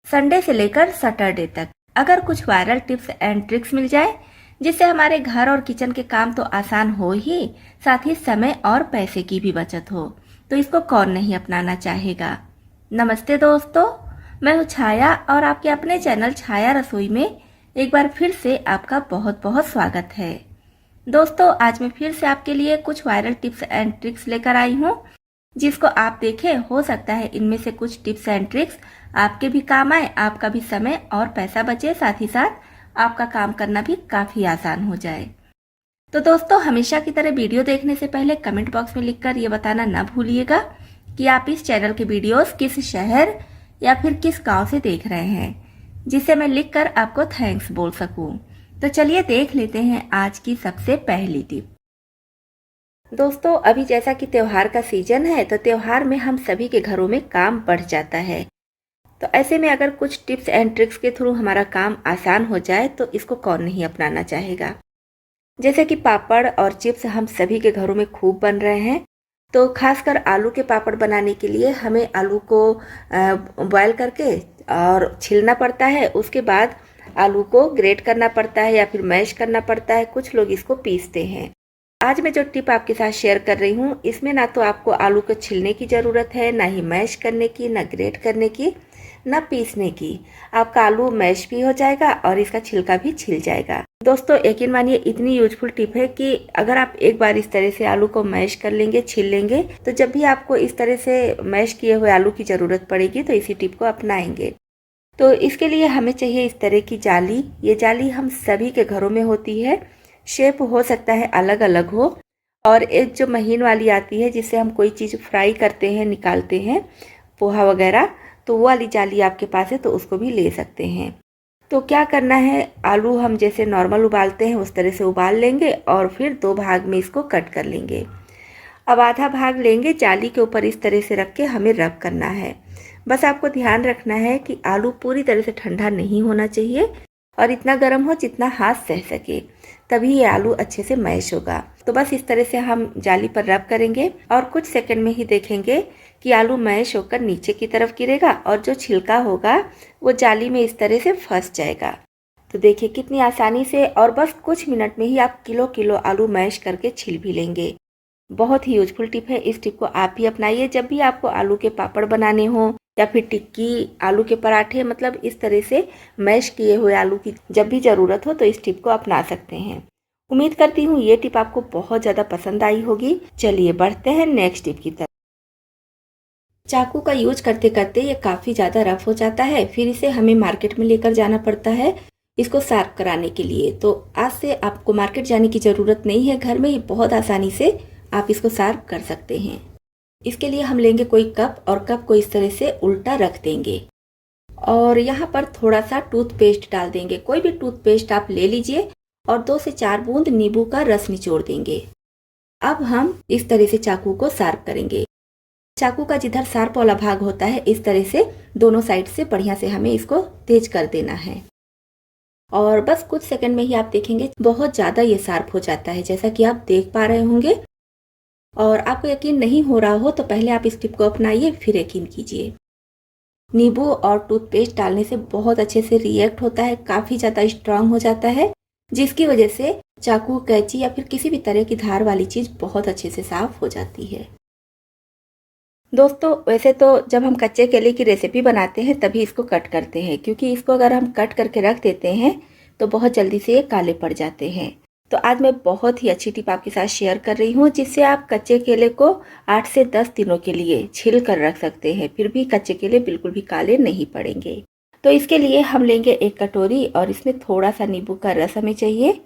Sunday से लेकर Saturday तक अगर कुछ वायरल टिप्स एंड ट्रिक्स मिल जाए जिससे हमारे घर और किचन के काम तो आसान हो ही, साथ ही समय और पैसे की भी बचत हो, तो इसको कौन नहीं अपनाना चाहेगा। नमस्ते दोस्तों, मैं हूँ छाया और आपके अपने चैनल छाया रसोई में एक बार फिर से आपका बहुत बहुत स्वागत है। दोस्तों, आज मैं फिर से आपके लिए कुछ वायरल टिप्स एंड ट्रिक्स लेकर आई हूँ जिसको आप देखें, हो सकता है इनमें से कुछ टिप्स एंड ट्रिक्स आपके भी काम आए, आपका भी समय और पैसा बचे, साथ ही साथ आपका काम करना भी काफी आसान हो जाए। तो दोस्तों, हमेशा की तरह वीडियो देखने से पहले कमेंट बॉक्स में लिखकर ये बताना ना भूलिएगा कि आप इस चैनल के वीडियोस किस शहर या फिर किस गांव से देख रहे हैं, जिसे मैं लिखकर आपको थैंक्स बोल सकूं। तो चलिए देख लेते हैं आज की सबसे पहली टिप। दोस्तों, अभी जैसा कि त्योहार का सीजन है तो त्योहार में हम सभी के घरों में काम बढ़ जाता है। तो ऐसे में अगर कुछ टिप्स एंड ट्रिक्स के थ्रू हमारा काम आसान हो जाए तो इसको कौन नहीं अपनाना चाहेगा। जैसे कि पापड़ और चिप्स हम सभी के घरों में खूब बन रहे हैं, तो खासकर आलू के पापड़ बनाने के लिए हमें आलू को बॉयल करके और छिलना पड़ता है। उसके बाद आलू को ग्रेट करना पड़ता है या फिर मैश करना पड़ता है। कुछ लोग इसको पीसते हैं। आज मैं जो टिप आपके साथ शेयर कर रही हूँ, इसमें ना तो आपको आलू को छिलने की ज़रूरत है, ना ही मैश करने की, ना ग्रेट करने की, ना पीसने की। आपका आलू मैश भी हो जाएगा और इसका छिलका भी छिल जाएगा। दोस्तों, यकीन मानिए इतनी यूजफुल टिप है कि अगर आप एक बार इस तरह से आलू को मैश कर लेंगे, छिल लेंगे, तो जब भी आपको इस तरह से मैश किए हुए आलू की ज़रूरत पड़ेगी तो इसी टिप को अपनाएंगे। तो इसके लिए हमें चाहिए इस तरह की जाली। ये जाली हम सभी के घरों में होती है। शेप हो सकता है अलग अलग हो, और एक जो महीन वाली आती है जिससे हम कोई चीज़ फ्राई करते हैं, निकालते हैं, पोहा वगैरह, तो वो वाली जाली आपके पास है तो उसको भी ले सकते हैं। तो क्या करना है, आलू हम जैसे नॉर्मल उबालते हैं उस तरह से उबाल लेंगे और फिर 2 भाग में इसको कट कर लेंगे। अब आधा भाग लेंगे, जाली के ऊपर इस तरह से रख के हमें रब करना है। बस आपको ध्यान रखना है कि आलू पूरी तरह से ठंडा नहीं होना चाहिए और इतना गर्म हो जितना हाथ सह सके, तभी ये आलू अच्छे से मैश होगा। तो बस इस तरह से हम जाली पर रब करेंगे और कुछ सेकंड में ही देखेंगे कि आलू मैश होकर नीचे की तरफ गिरेगा और जो छिलका होगा वो जाली में इस तरह से फंस जाएगा। तो देखिए कितनी आसानी से, और बस कुछ मिनट में ही आप किलो किलो आलू मैश करके छिल भी लेंगे। बहुत ही यूजफुल टिप है। इस टिप को आप भी अपनाइए जब भी आपको आलू के पापड़ बनाने हो या फिर टिक्की, आलू के पराठे, मतलब इस तरह से मैश किए हुए आलू की जब भी ज़रूरत हो तो इस टिप को अपना सकते हैं। उम्मीद करती हूँ ये टिप आपको बहुत ज़्यादा पसंद आई होगी। चलिए बढ़ते हैं नेक्स्ट टिप की तरफ। चाकू का यूज करते करते ये काफ़ी ज़्यादा रफ हो जाता है, फिर इसे हमें मार्केट में लेकर जाना पड़ता है इसको शार्प कराने के लिए। तो आज से आपको मार्केट जाने की ज़रूरत नहीं है, घर में ही बहुत आसानी से आप इसको शार्प कर सकते हैं। इसके लिए हम लेंगे कोई कप और कप को इस तरह से उल्टा रख देंगे और यहाँ पर थोड़ा सा टूथपेस्ट डाल देंगे। कोई भी टूथपेस्ट आप ले लीजिए और 2 से 4 बूंद नींबू का रस निचोड़ देंगे। अब हम इस तरह से चाकू को शार्प करेंगे। चाकू का जिधर शार्प वाला भाग होता है इस तरह से दोनों साइड से बढ़िया से हमें इसको तेज कर देना है और बस कुछ सेकंड में ही आप देखेंगे बहुत ज़्यादा ये शार्प हो जाता है, जैसा कि आप देख पा रहे होंगे। और आपको यकीन नहीं हो रहा हो तो पहले आप इस टिप को अपनाइए, फिर यकीन कीजिए। नींबू और टूथपेस्ट डालने से बहुत अच्छे से रिएक्ट होता है, काफ़ी ज़्यादा स्ट्रांग हो जाता है, जिसकी वजह से चाकू, कैंची या फिर किसी भी तरह की धार वाली चीज़ बहुत अच्छे से साफ हो जाती है। दोस्तों, वैसे तो जब हम कच्चे केले की रेसिपी बनाते हैं तभी इसको कट करते हैं, क्योंकि इसको अगर हम कट करके रख देते हैं तो बहुत जल्दी से ये काले पड़ जाते हैं। तो आज मैं बहुत ही अच्छी टिप आपके साथ शेयर कर रही हूँ जिससे आप कच्चे केले को 8 से 10 दिनों के लिए छिल कर रख सकते हैं, फिर भी कच्चे केले बिल्कुल भी काले नहीं पड़ेंगे। तो इसके लिए हम लेंगे एक कटोरी और इसमें थोड़ा सा नींबू का रस हमें चाहिए।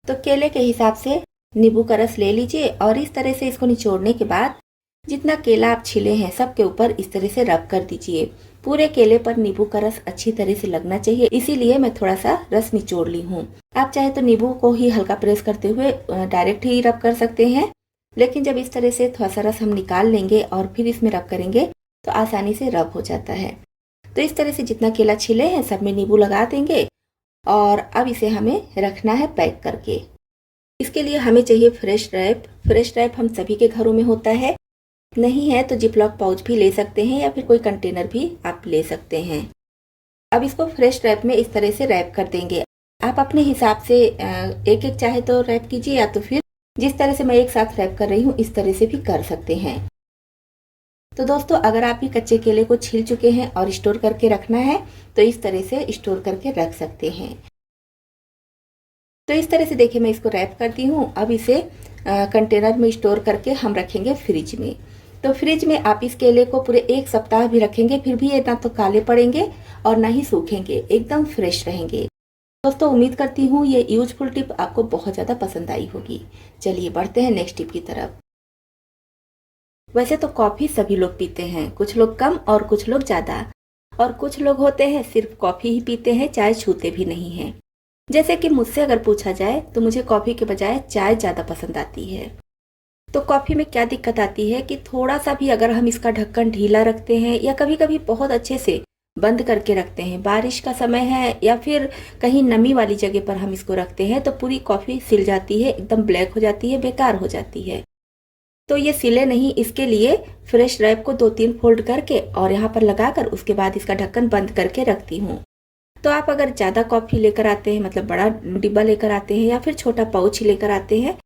तो केले के हिसाब से नींबू का रस ले लीजिए और इस तरह से इसको निचोड़ने के बाद जितना केला आप छिले हैं सबके ऊपर इस तरह से रब कर दीजिए। पूरे केले पर नींबू का रस अच्छी तरह से लगना चाहिए, इसीलिए मैं थोड़ा सा रस निचोड़ ली हूँ। आप चाहे तो नींबू को ही हल्का प्रेस करते हुए डायरेक्ट ही रब कर सकते हैं, लेकिन जब इस तरह से थोड़ा सा रस हम निकाल लेंगे और फिर इसमें रब करेंगे तो आसानी से रब हो जाता है। तो इस तरह से जितना केला छिले हैं सब में नींबू लगा देंगे और अब इसे हमें रखना है पैक करके। इसके लिए हमें चाहिए फ्रेश रैप। फ्रेश रैप हम सभी के घरों में होता है, नहीं है तो जिपलॉक पाउच भी ले सकते हैं या फिर कोई कंटेनर भी आप ले सकते हैं। अब इसको फ्रेश रैप में इस तरह से रैप कर देंगे। आप अपने हिसाब से एक एक चाहे तो रैप कीजिए, या तो फिर जिस तरह से मैं एक साथ रैप कर रही हूँ इस तरह से भी कर सकते हैं। तो दोस्तों, अगर आप भी कच्चे केले को छील चुके हैं और स्टोर करके रखना है तो इस तरह से स्टोर करके रख सकते हैं। तो इस तरह से देखिए मैं इसको रैप करती हूँ। अब इसे कंटेनर में स्टोर करके हम रखेंगे फ्रिज में। तो फ्रिज में आप इस केले को पूरे 1 सप्ताह भी रखेंगे फिर भी ये ना तो काले पड़ेंगे और ना ही सूखेंगे, एकदम फ्रेश रहेंगे। दोस्तों, उम्मीद करती हूँ ये यूजफुल टिप आपको बहुत ज़्यादा पसंद आई होगी। चलिए बढ़ते हैं नेक्स्ट टिप की तरफ। वैसे तो कॉफ़ी सभी लोग पीते हैं, कुछ लोग कम और कुछ लोग ज़्यादा, और कुछ लोग होते हैं सिर्फ कॉफ़ी ही पीते हैं, चाय छूते भी नहीं हैं। जैसे कि मुझसे अगर पूछा जाए तो मुझे कॉफ़ी के बजाय चाय ज़्यादा पसंद आती है। तो कॉफ़ी में क्या दिक्कत आती है कि थोड़ा सा भी अगर हम इसका ढक्कन ढीला रखते हैं या कभी कभी बहुत अच्छे से बंद करके रखते हैं, बारिश का समय है या फिर कहीं नमी वाली जगह पर हम इसको रखते हैं, तो पूरी कॉफ़ी सिल जाती है, एकदम ब्लैक हो जाती है, बेकार हो जाती है। तो ये सिले नहीं, इसके लिए फ्रेश रैप को 2-3 फोल्ड करके और यहाँ पर लगाकर उसके बाद इसका ढक्कन बंद करके रखती हूँ। तो आप अगर ज़्यादा कॉफ़ी लेकर आते हैं, मतलब बड़ा डिब्बा लेकर आते हैं या फिर छोटा पाउच लेकर आते हैं,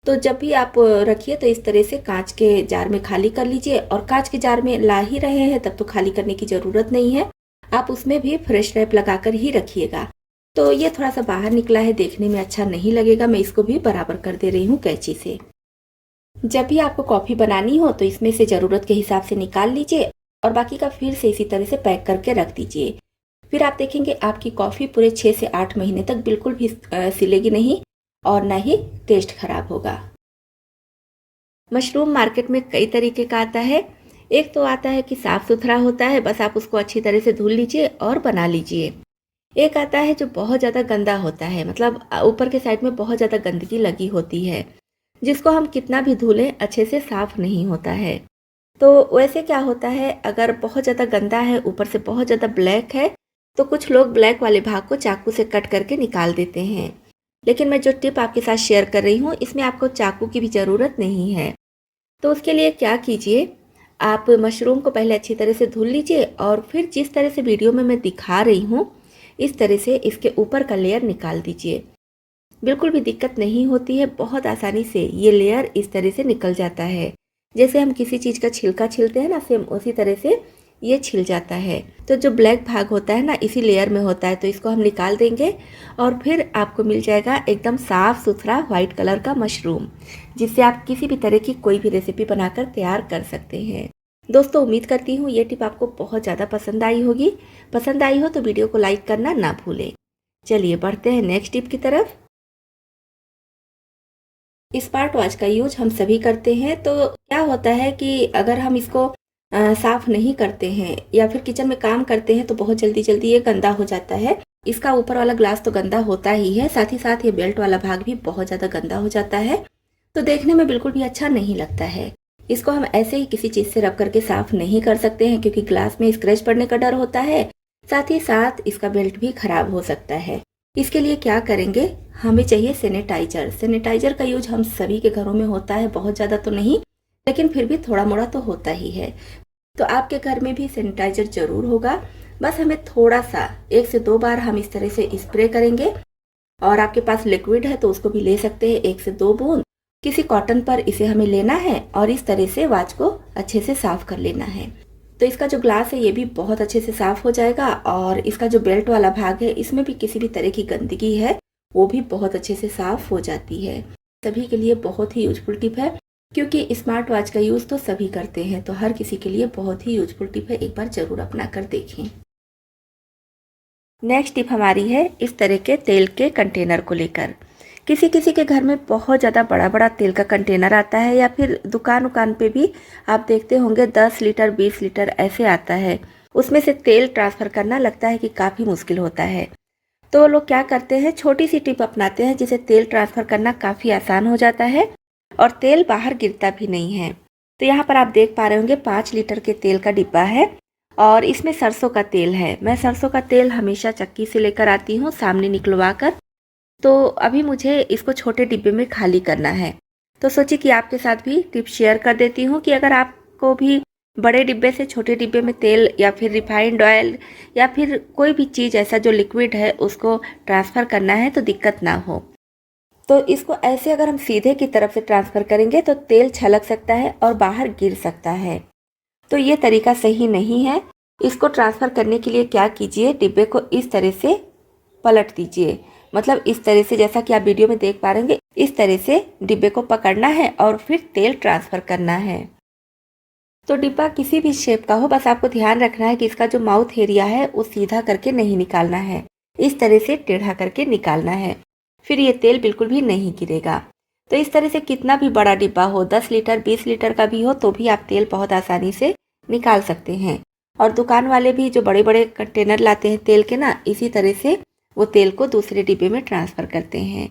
तो जब भी आप रखिए तो इस तरह से कांच के जार में खाली कर लीजिए। और कांच के जार में ला ही रहे हैं तब तो खाली करने की ज़रूरत नहीं है, आप उसमें भी फ्रेश रैप लगाकर ही रखिएगा। तो ये थोड़ा सा बाहर निकला है, देखने में अच्छा नहीं लगेगा, मैं इसको भी बराबर कर दे रही हूँ कैंची से। जब भी आपको कॉफ़ी बनानी हो तो इसमें से ज़रूरत के हिसाब से निकाल लीजिए और बाकी का फिर से इसी तरह से पैक करके रख दीजिए। फिर आप देखेंगे आपकी कॉफ़ी पूरे 6 से 8 महीने तक बिल्कुल भी सिलेगी नहीं और ना ही टेस्ट खराब होगा। मशरूम मार्केट में कई तरीके का आता है। एक तो आता है कि साफ़ सुथरा होता है, बस आप उसको अच्छी तरह से धुल लीजिए और बना लीजिए। एक आता है जो बहुत ज़्यादा गंदा होता है, मतलब ऊपर के साइड में बहुत ज़्यादा गंदगी लगी होती है, जिसको हम कितना भी धुलें अच्छे से साफ़ नहीं होता है। तो वैसे क्या होता है, अगर बहुत ज़्यादा गंदा है, ऊपर से बहुत ज़्यादा ब्लैक है, तो कुछ लोग ब्लैक वाले भाग को चाकू से कट करके निकाल देते हैं। लेकिन मैं जो टिप आपके साथ शेयर कर रही हूँ इसमें आपको चाकू की भी ज़रूरत नहीं है। तो उसके लिए क्या कीजिए, आप मशरूम को पहले अच्छी तरह से धुल लीजिए और फिर जिस तरह से वीडियो में मैं दिखा रही हूँ इस तरह से इसके ऊपर का लेयर निकाल दीजिए। बिल्कुल भी दिक्कत नहीं होती है, बहुत आसानी से ये लेयर इस तरह से निकल जाता है। जैसे हम किसी चीज़ का छिलका छीलते हैं ना, सेम उसी तरह से ये छिल जाता है। तो जो ब्लैक भाग होता है ना इसी लेयर में होता है, तो इसको हम निकाल देंगे और फिर आपको मिल जाएगा एकदम साफ़ सुथरा वाइट कलर का मशरूम, जिससे आप किसी भी तरह की कोई भी रेसिपी बनाकर तैयार कर सकते हैं। दोस्तों, उम्मीद करती हूँ ये टिप आपको बहुत ज़्यादा पसंद आई होगी। पसंद आई हो तो वीडियो को लाइक करना ना भूलें। चलिए बढ़ते हैं नेक्स्ट टिप की तरफ। स्मार्ट वॉच का यूज हम सभी करते हैं, तो क्या होता है कि अगर हम इसको साफ नहीं करते हैं या फिर किचन में काम करते हैं तो बहुत जल्दी जल्दी ये गंदा हो जाता है। इसका ऊपर वाला ग्लास तो गंदा होता ही है, साथ ही साथ ये बेल्ट वाला भाग भी बहुत ज़्यादा गंदा हो जाता है, तो देखने में बिल्कुल भी अच्छा नहीं लगता है। इसको हम ऐसे ही किसी चीज़ से रब करके साफ नहीं कर सकते हैं क्योंकि ग्लास में स्क्रैच पड़ने का डर होता है, साथ ही साथ इसका बेल्ट भी खराब हो सकता है। इसके लिए क्या करेंगे, हमें चाहिए सैनिटाइजर। सैनिटाइजर का यूज हम सभी के घरों में होता है, बहुत ज़्यादा तो नहीं लेकिन फिर भी थोड़ा मोड़ा तो होता ही है। तो आपके घर में भी सैनिटाइजर जरूर होगा, बस हमें थोड़ा सा 1 से 2 बार हम इस तरह से स्प्रे करेंगे और आपके पास लिक्विड है तो उसको भी ले सकते हैं। 1 से 2 बूंद किसी कॉटन पर इसे हमें लेना है और इस तरह से वॉच को अच्छे से साफ कर लेना है। तो इसका जो ग्लास है ये भी बहुत अच्छे से साफ हो जाएगा और इसका जो बेल्ट वाला भाग है इसमें भी किसी भी तरह की गंदगी है वो भी बहुत अच्छे से साफ हो जाती है। सभी के लिए बहुत ही यूजफुल टिप है क्योंकि स्मार्ट वॉच का यूज़ तो सभी करते हैं, तो हर किसी के लिए बहुत ही यूजफुल टिप है, एक बार जरूर अपना कर देखें। नेक्स्ट टिप हमारी है इस तरह के तेल के कंटेनर को लेकर। किसी किसी के घर में बहुत ज़्यादा बड़ा बड़ा तेल का कंटेनर आता है या फिर दुकान पे भी आप देखते होंगे 10 लीटर 20 लीटर ऐसे आता है। उसमें से तेल ट्रांसफ़र करना लगता है कि काफ़ी मुश्किल होता है। तो लोग क्या करते हैं, छोटी सी टिप अपनाते हैं जिससे तेल ट्रांसफ़र करना काफ़ी आसान हो जाता है और तेल बाहर गिरता भी नहीं है। तो यहाँ पर आप देख पा रहे होंगे 5 लीटर के तेल का डिब्बा है और इसमें सरसों का तेल है। मैं सरसों का तेल हमेशा चक्की से लेकर आती हूँ सामने निकलवा कर। तो अभी मुझे इसको छोटे डिब्बे में खाली करना है, तो सोची कि आपके साथ भी टिप शेयर कर देती हूँ कि अगर आपको भी बड़े डिब्बे से छोटे डिब्बे में तेल या फिर रिफाइंड ऑयल या फिर कोई भी चीज़ ऐसा जो लिक्विड है उसको ट्रांसफ़र करना है तो दिक्कत ना हो। तो इसको ऐसे अगर हम सीधे की तरफ से ट्रांसफ़र करेंगे तो तेल छलक सकता है और बाहर गिर सकता है, तो ये तरीका सही नहीं है। इसको ट्रांसफ़र करने के लिए क्या कीजिए, डिब्बे को इस तरह से पलट दीजिए, मतलब इस तरह से जैसा कि आप वीडियो में देख पा रहे हैं, इस तरह से डिब्बे को पकड़ना है और फिर तेल ट्रांसफ़र करना है। तो डिब्बा किसी भी शेप का हो, बस आपको ध्यान रखना है कि इसका जो माउथ एरिया है वो सीधा करके नहीं निकालना है, इस तरह से टेढ़ा करके निकालना है, फिर ये तेल बिल्कुल भी नहीं गिरेगा। तो इस तरह से कितना भी बड़ा डिब्बा हो, 10 लीटर 20 लीटर का भी हो, तो भी आप तेल बहुत आसानी से निकाल सकते हैं। और दुकान वाले भी जो बड़े बड़े कंटेनर लाते हैं तेल के ना, इसी तरह से वो तेल को दूसरे डिब्बे में ट्रांसफ़र करते हैं।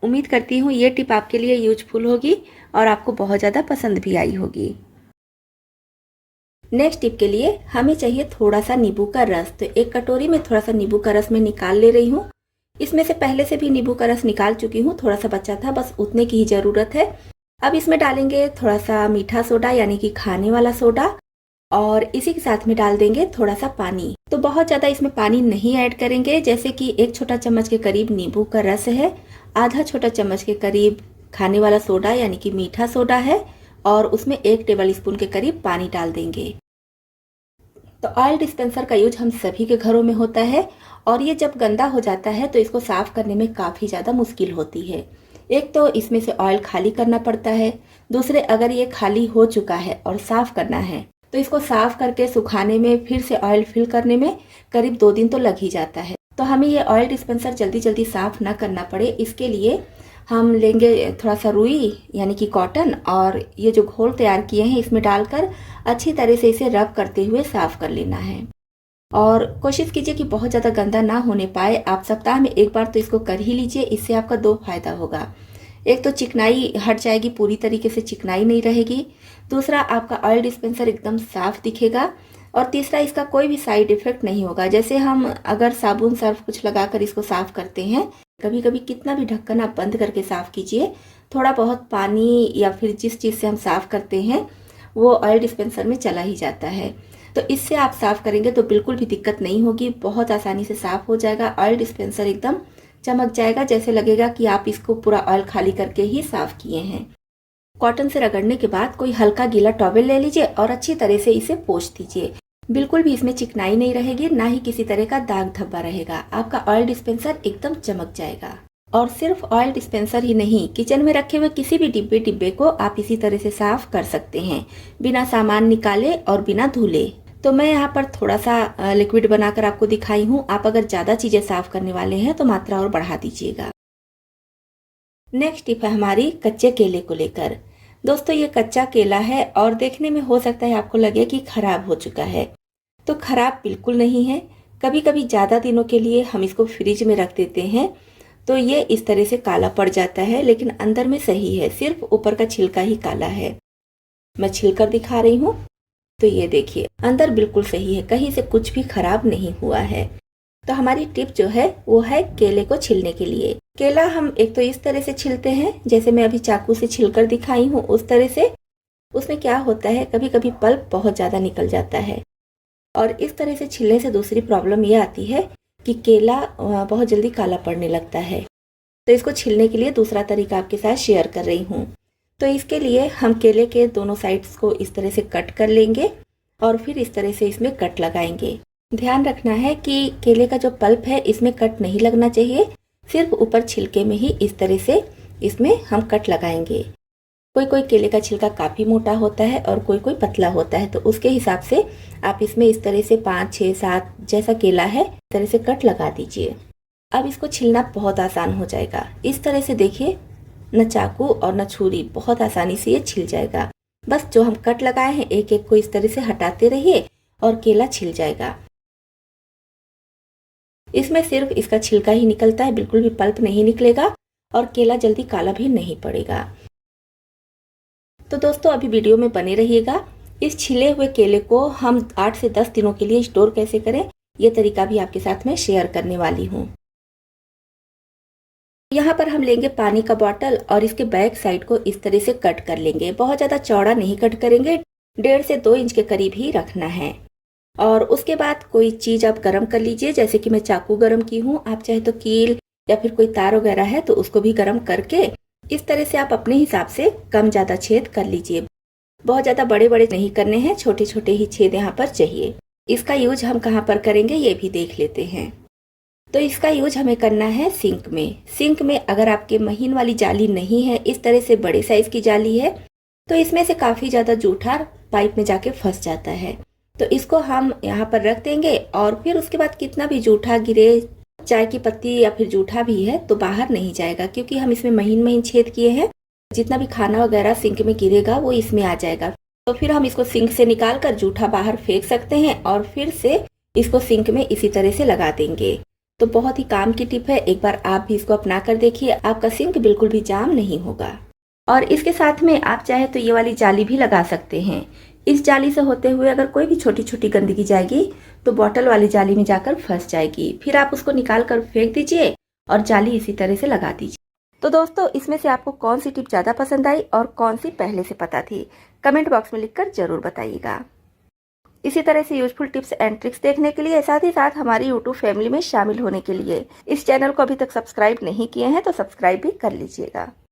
उम्मीद करती हूँ ये टिप आपके लिए यूजफुल होगी और आपको बहुत ज़्यादा पसंद भी आई होगी। नेक्स्ट टिप के लिए हमें चाहिए थोड़ा सा नींबू का रस। तो एक कटोरी में थोड़ा सा नींबू का रस मैं निकाल ले रही हूँ। इसमें से पहले से भी नींबू का रस निकाल चुकी हूँ, थोड़ा सा बचा था, बस उतने की ही ज़रूरत है। अब इसमें डालेंगे थोड़ा सा मीठा सोडा यानी कि खाने वाला सोडा, और इसी के साथ में डाल देंगे थोड़ा सा पानी। तो बहुत ज़्यादा इसमें पानी नहीं ऐड करेंगे, जैसे कि 1 छोटा चम्मच के करीब नींबू का रस है, आधा छोटा चम्मच के करीब खाने वाला सोडा यानी कि मीठा सोडा है, और उसमें 1 टेबल स्पून के करीब पानी डाल देंगे। तो ऑयल डिस्पेंसर का यूज हम सभी के घरों में होता है, और ये जब गंदा हो जाता है तो इसको साफ़ करने में काफ़ी ज़्यादा मुश्किल होती है। एक तो इसमें से ऑयल खाली करना पड़ता है, दूसरे अगर ये खाली हो चुका है और साफ़ करना है तो इसको साफ़ करके सुखाने में, फिर से ऑयल फिल करने में करीब 2 दिन तो लग ही जाता है। तो हमें ये ऑयल डिस्पेंसर जल्दी जल्दी साफ़ ना करना पड़े, इसके लिए हम लेंगे थोड़ा सा रुई यानी कि कॉटन, और ये जो घोल तैयार किए हैं इसमें डालकर अच्छी तरह से इसे रब करते हुए साफ़ कर लेना है। और कोशिश कीजिए कि बहुत ज़्यादा गंदा ना होने पाए। आप सप्ताह में 1 बार तो इसको कर ही लीजिए, इससे आपका 2 फायदा होगा। एक तो चिकनाई हट जाएगी, पूरी तरीके से चिकनाई नहीं रहेगी, दूसरा आपका ऑयल डिस्पेंसर एकदम साफ दिखेगा, और तीसरा इसका कोई भी साइड इफेक्ट नहीं होगा। जैसे हम अगर साबुन सर्फ कुछ लगाकर इसको साफ करते हैं, कभी कभी कितना भी ढक्कन आप बंद करके साफ कीजिए, थोड़ा बहुत पानी या फिर जिस चीज़ से हम साफ करते हैं वो ऑयल डिस्पेंसर में चला ही जाता है। तो इससे आप साफ करेंगे तो बिल्कुल भी दिक्कत नहीं होगी, बहुत आसानी से साफ हो जाएगा। ऑयल डिस्पेंसर एकदम चमक जाएगा, जैसे लगेगा कि आप इसको पूरा ऑयल खाली करके ही साफ किए हैं। कॉटन से रगड़ने के बाद कोई हल्का गीला टॉवेल ले लीजिए और अच्छी तरह से इसे पोंछ दीजिए। बिल्कुल भी इसमें चिकनाई नहीं रहेगी, ना ही किसी तरह का दाग धब्बा रहेगा। आपका ऑयल डिस्पेंसर एकदम चमक जाएगा। और सिर्फ ऑयल डिस्पेंसर ही नहीं, किचन में रखे हुए किसी भी डिब्बे को आप इसी तरह से साफ कर सकते हैं, बिना सामान निकाले और बिना धुले। तो मैं यहाँ पर थोड़ा सा लिक्विड बनाकर आपको दिखाई हूँ। आप अगर ज़्यादा चीज़ें साफ करने वाले हैं तो मात्रा और बढ़ा दीजिएगा। नेक्स्ट टिप है हमारी कच्चे केले को लेकर। दोस्तों ये कच्चा केला है और देखने में हो सकता है आपको लगे कि खराब हो चुका है, तो खराब बिल्कुल नहीं है। कभी कभी ज़्यादा दिनों के लिए हम इसको फ्रिज में रख देते हैं तो ये इस तरह से काला पड़ जाता है, लेकिन अंदर में सही है, सिर्फ ऊपर का छिलका ही काला है। मैं छिलकर दिखा रही हूँ, तो ये देखिए अंदर बिल्कुल सही है, कहीं से कुछ भी खराब नहीं हुआ है। तो हमारी टिप जो है वो है केले को छीलने के लिए। केला हम एक तो इस तरह से छीलते हैं, जैसे मैं अभी चाकू से छिलकर दिखाई हूँ उस तरह से। उसमें क्या होता है, कभी कभी पल्प बहुत ज़्यादा निकल जाता है, और इस तरह से छीलने से दूसरी प्रॉब्लम ये आती है कि केला बहुत जल्दी काला पड़ने लगता है। तो इसको छीलने के लिए दूसरा तरीका आपके साथ शेयर कर रही हूँ। तो इसके लिए हम केले के दोनों साइड्स को इस तरह से कट कर लेंगे और फिर इस तरह से इसमें कट लगाएंगे। ध्यान रखना है कि केले का जो पल्प है इसमें कट नहीं लगना चाहिए, सिर्फ ऊपर छिलके में ही इस तरह से इसमें हम कट लगाएंगे। कोई कोई केले का छिलका काफ़ी मोटा होता है और कोई कोई पतला होता है, तो उसके हिसाब से आप इसमें इस तरह से 5, 6, 7 जैसा केला है इस तरह से कट लगा दीजिए। अब इसको छिलना बहुत आसान हो जाएगा। इस तरह से देखिए, न चाकू और न छुरी, बहुत आसानी से ये छिल जाएगा। बस जो हम कट लगाए हैं एक एक को इस तरह से हटाते रहिए और केला छिल जाएगा। इसमें सिर्फ इसका छिलका ही निकलता है, बिल्कुल भी पल्प नहीं निकलेगा और केला जल्दी काला भी नहीं पड़ेगा। तो दोस्तों अभी वीडियो में बने रहिएगा। इस छिले हुए केले को हम 8 से 10 दिनों के लिए स्टोर कैसे करें, ये तरीका भी आपके साथ में शेयर करने वाली हूँ। यहाँ पर हम लेंगे पानी का बॉटल और इसके बैक साइड को इस तरह से कट कर लेंगे। बहुत ज़्यादा चौड़ा नहीं कट करेंगे, 1.5 से 2 इंच के करीब ही रखना है। और उसके बाद कोई चीज़ आप गरम कर लीजिए, जैसे कि मैं चाकू गरम की हूँ, आप चाहे तो कील या फिर कोई तार वगैरह है तो उसको भी गरम करके इस तरह से आप अपने हिसाब से कम ज़्यादा छेद कर लीजिए। बहुत ज़्यादा बड़े बड़े नहीं करने हैं, छोटे छोटे ही छेद यहाँ पर चाहिए। इसका यूज हम कहाँ पर करेंगे ये भी देख लेते हैं। तो इसका यूज हमें करना है सिंक में। सिंक में अगर आपके महीन वाली जाली नहीं है, इस तरह से बड़े साइज की जाली है, तो इसमें से काफ़ी ज़्यादा जूठा पाइप में जाके फंस जाता है। तो इसको हम यहाँ पर रख देंगे और फिर उसके बाद कितना भी जूठा गिरे, चाय की पत्ती या फिर जूठा भी है, तो बाहर नहीं जाएगा, क्योंकि हम इसमें महीन महीन छेद किए हैं। जितना भी खाना वगैरह सिंक में गिरेगा वो इसमें आ जाएगा। तो फिर हम इसको सिंक से निकाल कर जूठा बाहर फेंक सकते हैं और फिर से इसको सिंक में इसी तरह से लगा देंगे। तो बहुत ही काम की टिप है, एक बार आप भी इसको अपना कर देखिए, आपका सिंक बिल्कुल भी जाम नहीं होगा। और इसके साथ में आप चाहे तो ये वाली जाली भी लगा सकते हैं। इस जाली से होते हुए अगर कोई भी छोटी छोटी गंदगी जाएगी तो बॉटल वाली जाली में जाकर फंस जाएगी, फिर आप उसको निकाल कर फेंक दीजिए और जाली इसी तरह से लगा दीजिए। तो दोस्तों, इसमें से आपको कौन सी टिप ज़्यादा पसंद आई और कौन सी पहले से पता थी, कमेंट बॉक्स में लिखकर जरूर बताइएगा। इसी तरह से यूजफुल टिप्स एंड ट्रिक्स देखने के लिए, साथ ही साथ हमारी यूट्यूब फैमिली में शामिल होने के लिए इस चैनल को अभी तक सब्सक्राइब नहीं किए हैं तो सब्सक्राइब भी कर लीजिएगा।